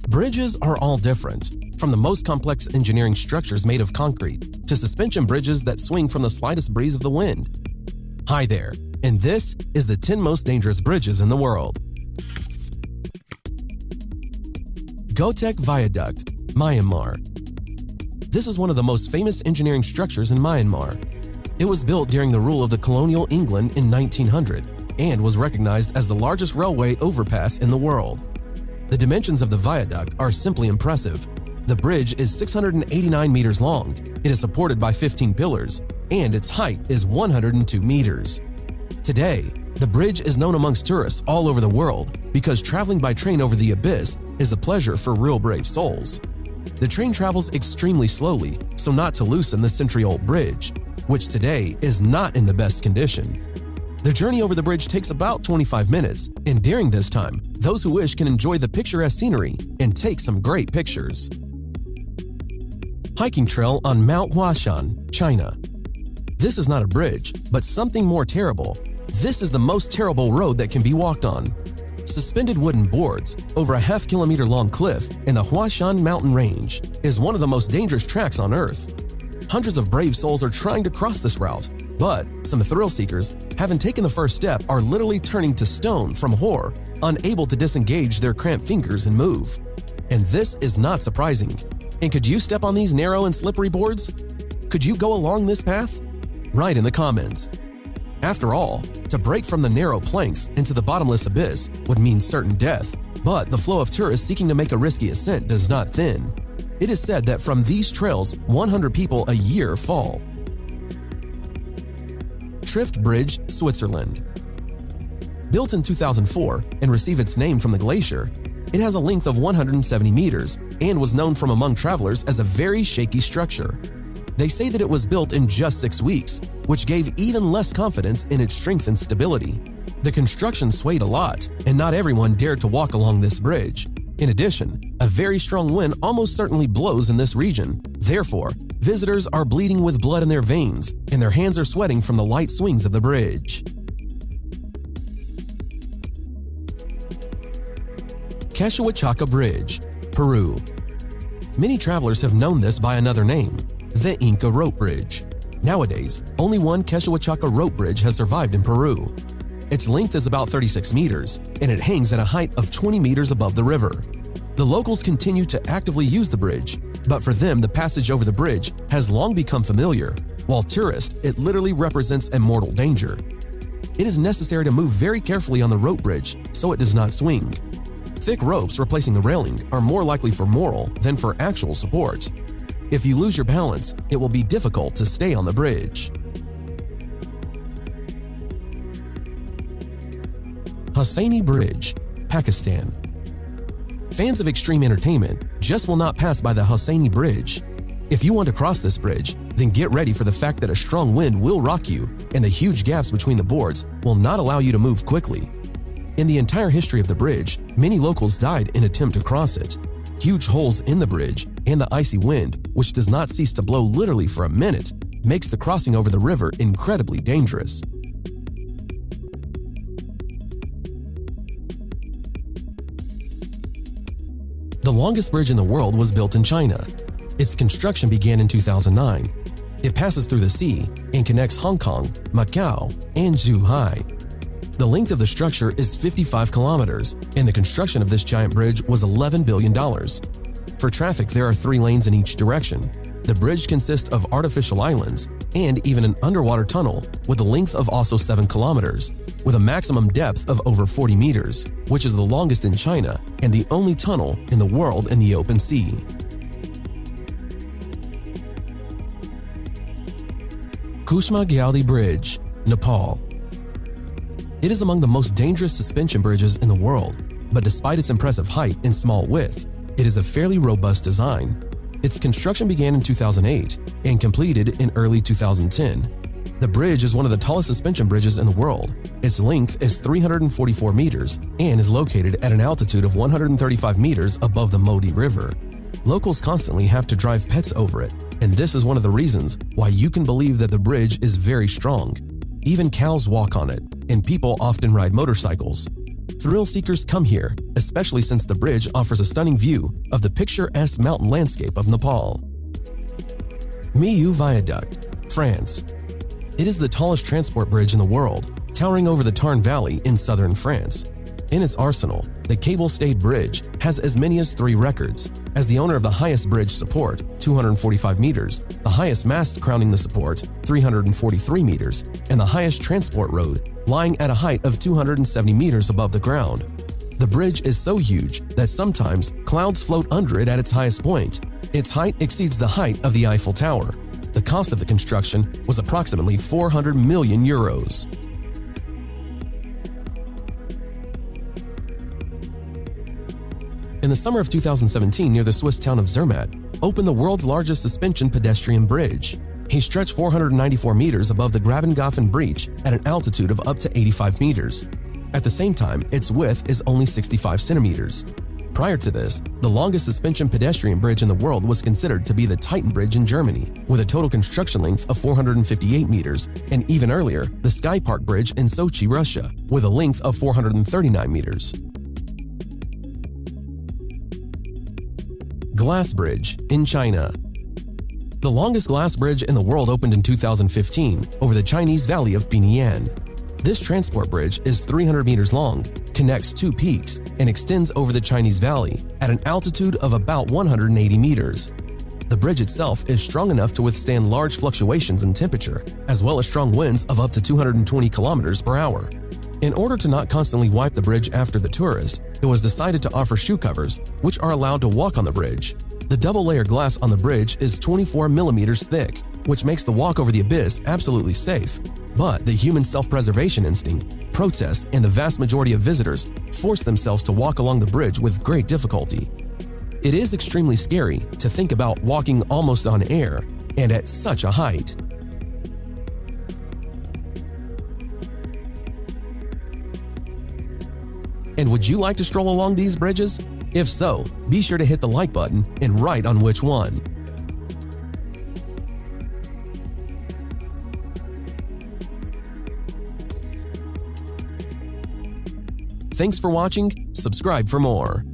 Bridges are all different, from the most complex engineering structures made of concrete to suspension bridges that swing from the slightest breeze of the wind. Hi there, and this is the 10 most dangerous bridges in the world. Gotek Viaduct, Myanmar. This is one of the most famous engineering structures in Myanmar. It was built during the rule of the colonial England in 1900 and was recognized as the largest railway overpass in the world. The dimensions of the viaduct are simply impressive. The bridge is 689 meters long, it is supported by 15 pillars, and its height is 102 meters. Today, the bridge is known amongst tourists all over the world because traveling by train over the abyss is a pleasure for real brave souls. The train travels extremely slowly, so not to loosen the century-old bridge, which today is not in the best condition. The journey over the bridge takes about 25 minutes, and during this time, those who wish can enjoy the picturesque scenery and take some great pictures. Hiking trail on Mount Huashan, China. This is not a bridge, but something more terrible. This is the most terrible road that can be walked on. Suspended wooden boards over a half-kilometer long cliff in the Huashan mountain range is one of the most dangerous tracks on Earth. Hundreds of brave souls are trying to cross this route, but some thrill seekers, having taken the first step, are literally turning to stone from horror, unable to disengage their cramped fingers and move. And this is not surprising. And could you step on these narrow and slippery boards? Could you go along this path? Write in the comments. After all, to break from the narrow planks into the bottomless abyss would mean certain death, but the flow of tourists seeking to make a risky ascent does not thin. It is said that from these trails, 100 people a year fall. Trift Bridge, Switzerland. Built in 2004 and received its name from the glacier, it has a length of 170 meters and was known from among travelers as a very shaky structure. They say that it was built in just 6 weeks, which gave even less confidence in its strength and stability. The construction swayed a lot, and not everyone dared to walk along this bridge. In addition, a very strong wind almost certainly blows in this region. Therefore, visitors are bleeding with blood in their veins, and their hands are sweating from the light swings of the bridge. Quechua Bridge, Peru. Many travelers have known this by another name, the Inca Rope Bridge. Nowadays, only one Quechua rope bridge has survived in Peru. Its length is about 36 meters, and it hangs at a height of 20 meters above the river. The locals continue to actively use the bridge, but for them the passage over the bridge has long become familiar, while tourists, it literally represents a mortal danger. It is necessary to move very carefully on the rope bridge so it does not swing. Thick ropes replacing the railing are more likely for moral than for actual support. If you lose your balance, it will be difficult to stay on the bridge. Hosseini Bridge, Pakistan. Fans of extreme entertainment just will not pass by the Hosseini Bridge. If you want to cross this bridge, then get ready for the fact that a strong wind will rock you, and the huge gaps between the boards will not allow you to move quickly. In the entire history of the bridge, many locals died in attempt to cross it. Huge holes in the bridge and the icy wind, which does not cease to blow literally for a minute, makes the crossing over the river incredibly dangerous. The longest bridge in the world was built in China. Its construction began in 2009. It passes through the sea and connects Hong Kong, Macau, and Zhuhai. The length of the structure is 55 kilometers, and the construction of this giant bridge was $11 billion. For traffic, there are 3 lanes in each direction. The bridge consists of artificial islands and even an underwater tunnel with a length of also 7 kilometers, with a maximum depth of over 40 meters, which is the longest in China and the only tunnel in the world in the open sea. Kushma Gyali Bridge, Nepal. It is among the most dangerous suspension bridges in the world, but despite its impressive height and small width, it is a fairly robust design. Its construction began in 2008 and completed in early 2010. The bridge is one of the tallest suspension bridges in the world. Its length is 344 meters and is located at an altitude of 135 meters above the Modi River. Locals constantly have to drive pets over it, and this is one of the reasons why you can believe that the bridge is very strong. Even cows walk on it, and people often ride motorcycles. Thrill seekers come here, especially since the bridge offers a stunning view of the picturesque mountain landscape of Nepal. Millau Viaduct, France. It is the tallest transport bridge in the world, towering over the Tarn Valley in southern France. In its arsenal, the cable-stayed bridge has as many as 3 records. As the owner of the highest bridge support, 245 meters, the highest mast crowning the support, 343 meters, and the highest transport road, lying at a height of 270 meters above the ground. The bridge is so huge that sometimes clouds float under it at its highest point. Its height exceeds the height of the Eiffel Tower. The cost of the construction was approximately 400 million euros. In the summer of 2017, near the Swiss town of Zermatt, opened the world's largest suspension pedestrian bridge. He stretched 494 meters above the Grabengaffen Breach at an altitude of up to 85 meters. At the same time, its width is only 65 centimeters. Prior to this, the longest suspension pedestrian bridge in the world was considered to be the Titan Bridge in Germany, with a total construction length of 458 meters, and even earlier, the Sky Park Bridge in Sochi, Russia, with a length of 439 meters. Glass Bridge in China. The longest glass bridge in the world opened in 2015 over the Chinese valley of Binian. This transport bridge is 300 meters long, connects 2 peaks, and extends over the Chinese valley at an altitude of about 180 meters. The bridge itself is strong enough to withstand large fluctuations in temperature, as well as strong winds of up to 220 kilometers per hour. In order to not constantly wipe the bridge after the tourist, it was decided to offer shoe covers, which are allowed to walk on the bridge. The double-layer glass on the bridge is 24 millimeters thick, which makes the walk over the abyss absolutely safe. But the human self-preservation instinct, protests, and the vast majority of visitors force themselves to walk along the bridge with great difficulty. It is extremely scary to think about walking almost on air and at such a height. And would you like to stroll along these bridges? If so, be sure to hit the like button and write on which one. Thanks for watching. Subscribe for more.